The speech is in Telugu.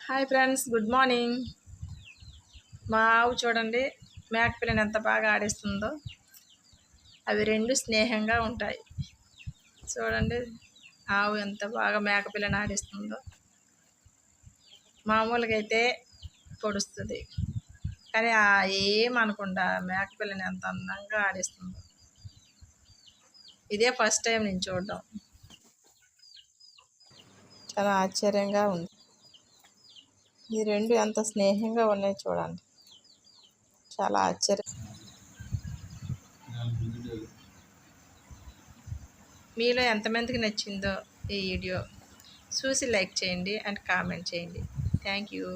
Hi friends, good morning. మా ఆవు చూడండి, మేకపిల్లని ఎంత బాగా ఆడిస్తుందో. అవి రెండు స్నేహంగా ఉంటాయి. చూడండి, ఆవు ఎంత బాగా మేకపిల్లని ఆడిస్తుందో. మామూలుగా అయితే పొడుస్తుంది, కానీ ఏమనకుండా మేకపిల్లని ఎంత అందంగా ఆడిస్తుందో. ఇదే ఫస్ట్ టైం నేను చూడడం. చాలా ఆశ్చర్యంగా ఉంది. ఈ రెండు ఎంత స్నేహంగా ఉన్నాయి చూడండి. చాలా ఆశ్చర్యం. మీలో ఎంతమందికి నచ్చిందో ఈ వీడియో చూసి లైక్ చేయండి అండ్ కామెంట్ చేయండి. Thank you.